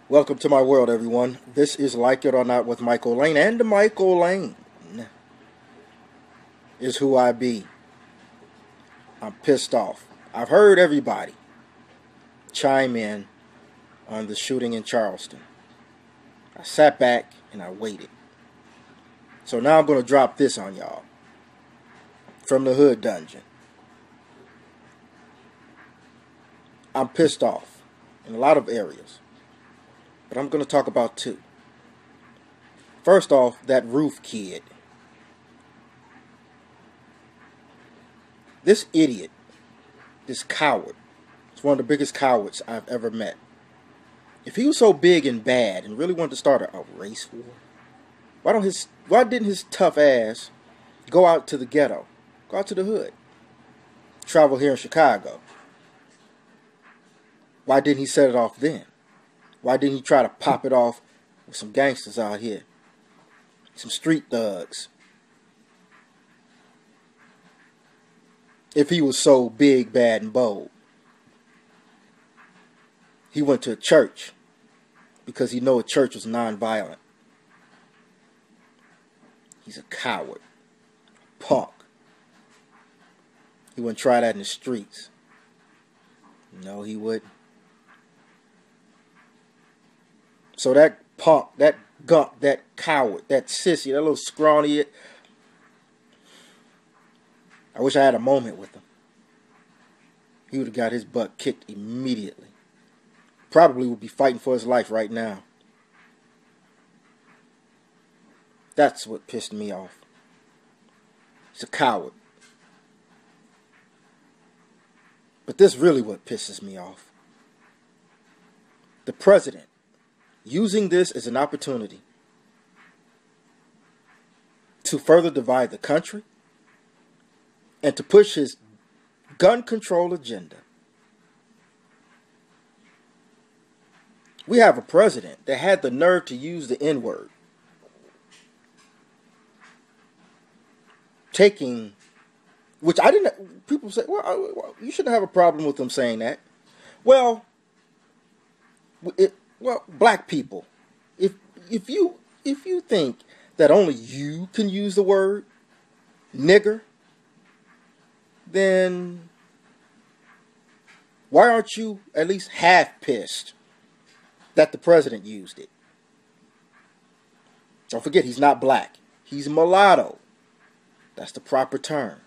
Welcome to my world, everyone. This is Like It or Not with Michael Lane, and Michael Lane is who I be. I'm pissed off. I've heard everybody chime in on the shooting in Charleston. I sat back and I waited. So now I'm going to drop this on y'all from the hood dungeon. I'm pissed off in a lot of areas, but I'm going to talk about two. First off, that roof kid. This idiot, this coward, is one of the biggest cowards I've ever met. If he was so big and bad and really wanted to start a race war, why didn't his tough ass go out to the ghetto, go out to the hood, travel here in Chicago? Why didn't he set it off then? Why didn't he try to pop it off with some gangsters out here, some street thugs? If he was so big, bad, and bold. He went to a church because he knew a church was nonviolent. He's a coward, punk. He wouldn't try that in the streets. No, he wouldn't. So that punk, that gunk, that coward, that sissy, that little scrawny, I wish I had a moment with him. He would have got his butt kicked immediately. Probably would be fighting for his life right now. That's what pissed me off. He's a coward. But this is really what pisses me off. The president using this as an opportunity to further divide the country and to push his gun control agenda. We have a president that had the nerve to use the N-word. Which I didn't, people say, well, you shouldn't have a problem with them saying that. Well, black people, if you think that only you can use the word nigger, then why aren't you at least half pissed that the president used it? Don't forget, he's not black. He's mulatto. That's the proper term.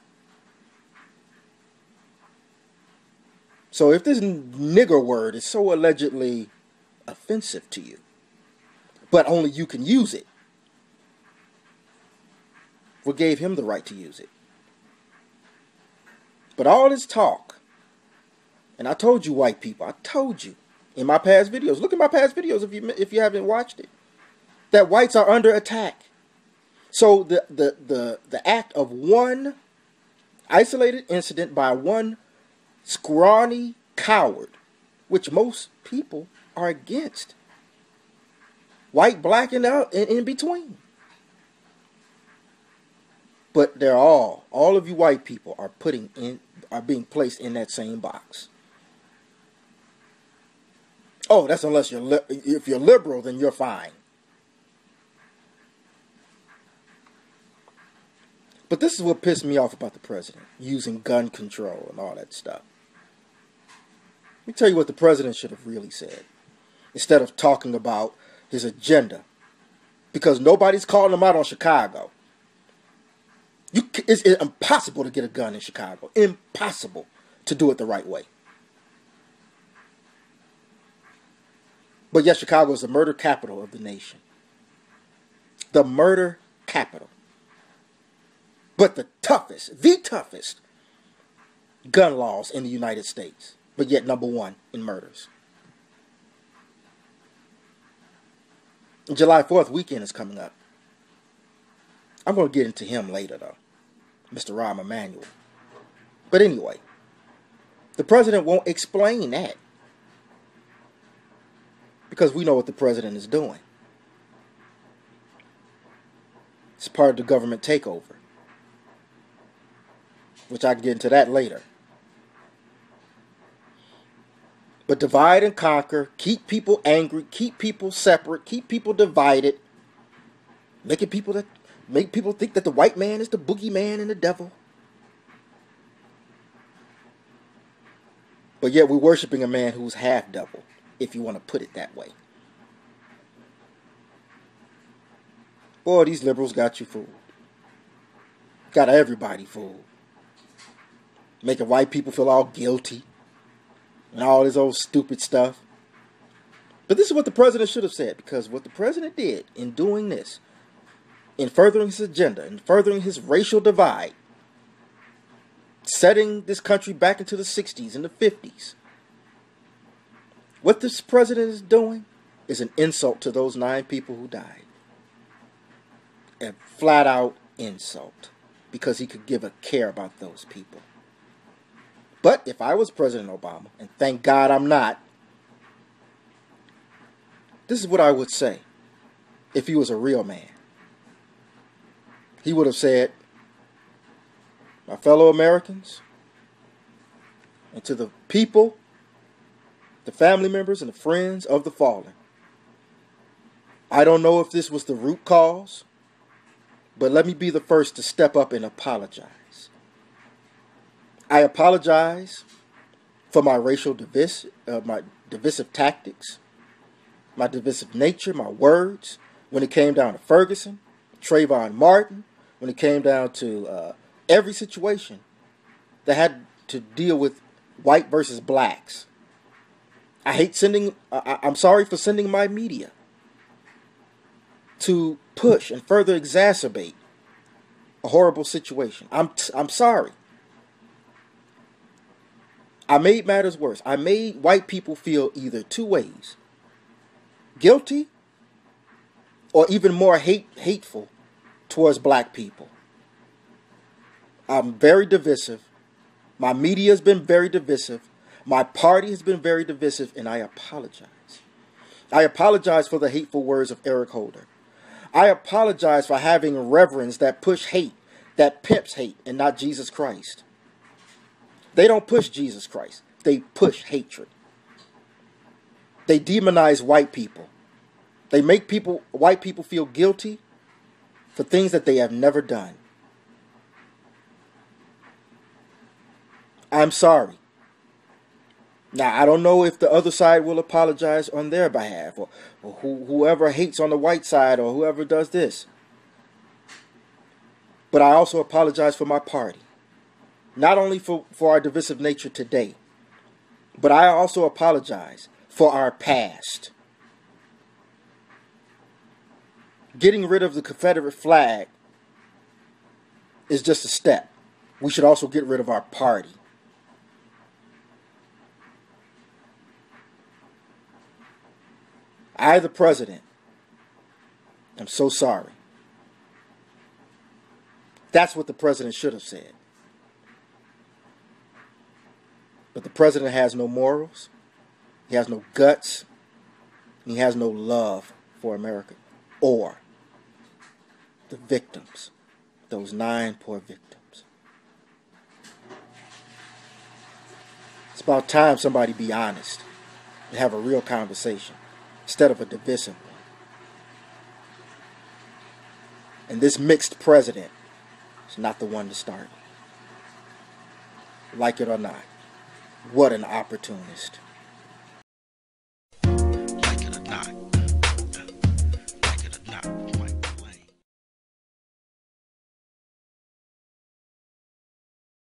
So if this nigger word is so allegedly offensive to you, but only you can use it, what gave him the right to use it? But all this talk, and I told you, white people, I told you in my past videos, look at my past videos if you haven't watched it, that whites are under attack. So the act of one isolated incident by one scrawny coward, which most people are against, white, black, and in between. But they're all of you white people are being placed in that same box. Oh, that's unless if you're liberal, then you're fine. But this is what pissed me off about the president, using gun control and all that stuff. Let me tell you what the president should have really said, instead of talking about his agenda. Because nobody's calling him out on Chicago. It's impossible to get a gun in Chicago. Impossible to do it the right way. But yes, Chicago is the murder capital of the nation. The murder capital. But the toughest gun laws in the United States. But yet number one in murders. July 4th weekend is coming up. I'm going to get into him later, though. Mr. Rahm Emanuel. But anyway, the president won't explain that. Because we know what the president is doing. It's part of the government takeover. Which I can get into that later. But divide and conquer, keep people angry, keep people separate, keep people divided, make people think that the white man is the boogeyman and the devil. But yet we're worshiping a man who's half devil, if you want to put it that way. Boy, these liberals got you fooled. Got everybody fooled. Making white people feel all guilty and all this old stupid stuff. But this is what the president should have said, because what the president did in doing this, in furthering his agenda, in furthering his racial divide, setting this country back into the 60s and the 50s, what this president is doing is an insult to those 9 people who died. A flat out insult, because he could give a care about those people. But if I was President Obama, and thank God I'm not, this is what I would say if he was a real man. He would have said, my fellow Americans, and to the people, the family members and the friends of the fallen, I don't know if this was the root cause, but let me be the first to step up and apologize. I apologize for my racial my divisive tactics, my divisive nature, my words, when it came down to Ferguson, Trayvon Martin, when it came down to every situation that had to deal with white versus blacks. I'm sorry for sending my media to push and further exacerbate a horrible situation. I'm sorry. I made matters worse. I made white people feel either 2 ways. Guilty or even more hateful towards black people. I'm very divisive. My media has been very divisive. My party has been very divisive, and I apologize. I apologize for the hateful words of Eric Holder. I apologize for having reverends that push hate, that pimps hate, and not Jesus Christ. They don't push Jesus Christ. They push hatred. They demonize white people. They make white people feel guilty for things that they have never done. I'm sorry. Now, I don't know if the other side will apologize on their behalf, or whoever hates on the white side, or whoever does this. But I also apologize for my party. Not only for our divisive nature today, but I also apologize for our past. Getting rid of the Confederate flag is just a step. We should also get rid of our party. I, the president, am so sorry. That's what the president should have said. But the president has no morals, he has no guts, and he has no love for America or the victims, those 9 poor victims. It's about time somebody be honest and have a real conversation instead of a divisive one. And this mixed president is not the one to start. Like it or not. What an opportunist.